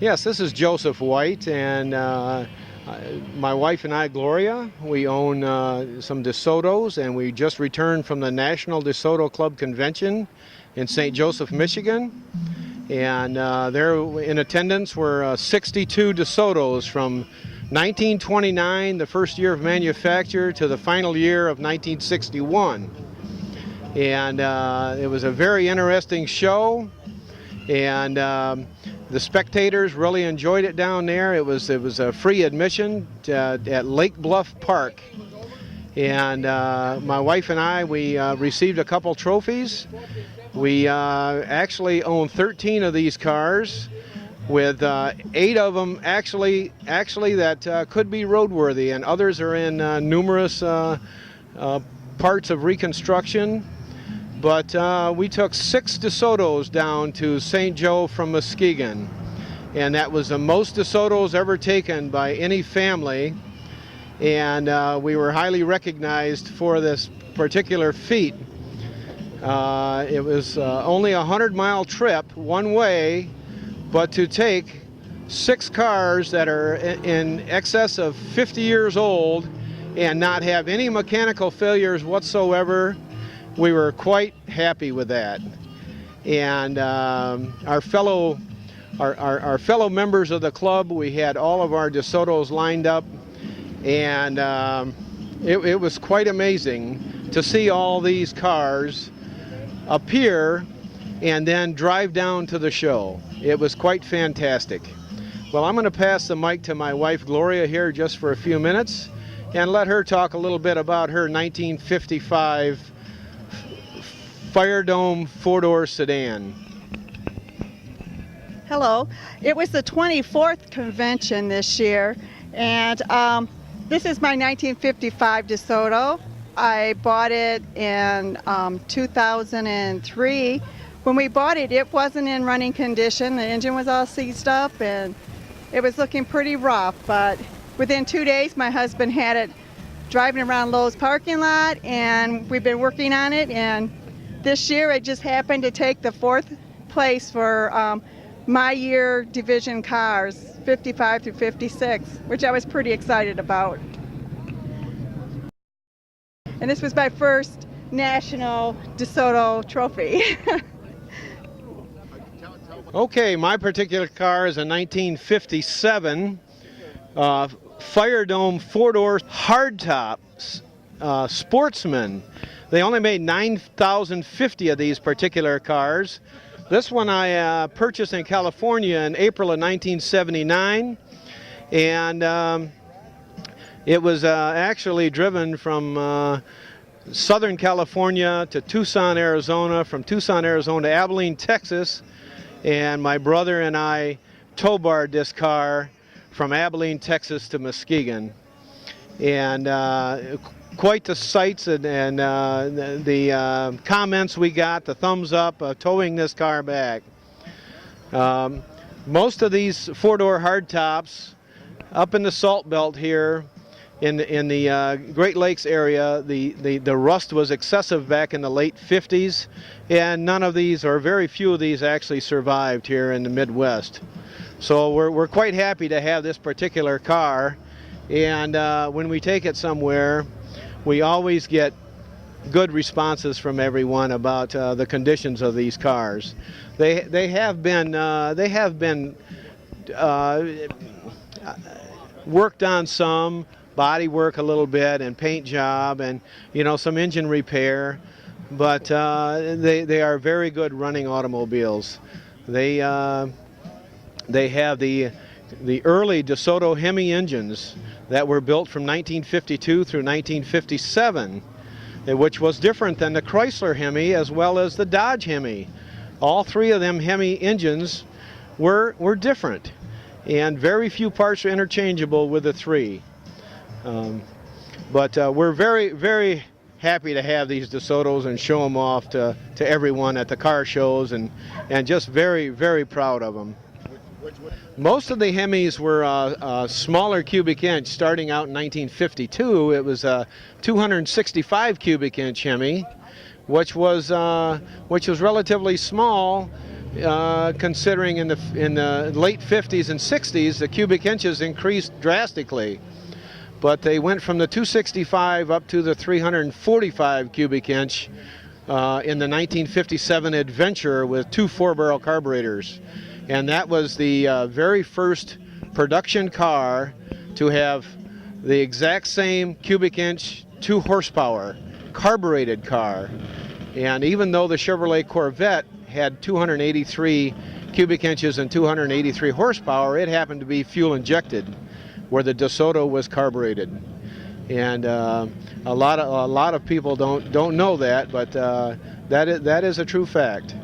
Yes, this is Joseph White, and my wife and I, Gloria, we own some DeSotos, and we just returned from the National DeSoto Club Convention in St. Joseph, Michigan. And there in attendance were 62 DeSotos from 1929, the first year of manufacture, to the final year of 1961. And it was a very interesting show, and the spectators really enjoyed it down there. It was a free admission at Lake Bluff Park, and my wife and I, we received a couple trophies. We actually own 13 of these cars, with 8 of them actually that could be roadworthy, and others are in numerous parts of reconstruction. But we took 6 DeSotos down to St. Joe from Muskegon, and that was the most DeSotos ever taken by any family, and we were highly recognized for this particular feat. It was only a 100-mile trip one way, but to take 6 cars that are in excess of 50 years old and not have any mechanical failures whatsoever, we were quite happy with that. And our fellow members of the club, we had all of our DeSotos lined up, and it was quite amazing to see all these cars appear and then drive down to the show. It was quite fantastic. Well, I'm going to pass the mic to my wife Gloria here just for a few minutes and let her talk a little bit about her 1955 Fire Dome 4-door sedan. Hello. It was the 24th convention this year, and this is my 1955 DeSoto. I bought it in 2003. When we bought it, it wasn't in running condition. The engine was all seized up, and it was looking pretty rough. But within 2 days, my husband had it driving around Lowe's parking lot, and we've been working on it. And this year, it just happened to take the 4th place for my year division cars, 55 through 56, which I was pretty excited about. And this was my first national DeSoto trophy. Okay, my particular car is a 1957 Fire Dome 4-door hardtop Sportsman. They only made 9,050 of these particular cars. This one I purchased in California in April of 1979, and it was actually driven from Southern California to Tucson, Arizona, from Tucson, Arizona to Abilene, Texas, and my brother and I tow-barred this car from Abilene, Texas to Muskegon. And quite the sights and the comments we got, the thumbs up, towing this car back. Most of these 4-door hardtops up in the Salt Belt here, in the Great Lakes area, the rust was excessive back in the late 50s, and none of these, or very few of these, actually survived here in the Midwest. So we're quite happy to have this particular car, and when we take it somewhere, we always get good responses from everyone about the conditions of these cars. They have been worked on some, body work a little bit, and paint job, and some engine repair, but they are very good running automobiles. They have the early DeSoto Hemi engines that were built from 1952 through 1957, which was different than the Chrysler Hemi as well as the Dodge Hemi. All 3 of them Hemi engines were different, and very few parts are interchangeable with the 3. But we're very, very happy to have these DeSotos and show them off to everyone at the car shows, and just very, very proud of them. Most of the Hemis were smaller cubic inch. Starting out in 1952, it was a 265 cubic inch Hemi, which was relatively small considering in the late 50s and 60s the cubic inches increased drastically. But they went from the 265 up to the 345 cubic inch in the 1957 Adventure with two 4-barrel carburetors. And that was the very first production car to have the exact same cubic inch, 2 horsepower, carbureted car. And even though the Chevrolet Corvette had 283 cubic inches and 283 horsepower, it happened to be fuel injected, where the DeSoto was carbureted. And a lot of people don't know that, but that is a true fact.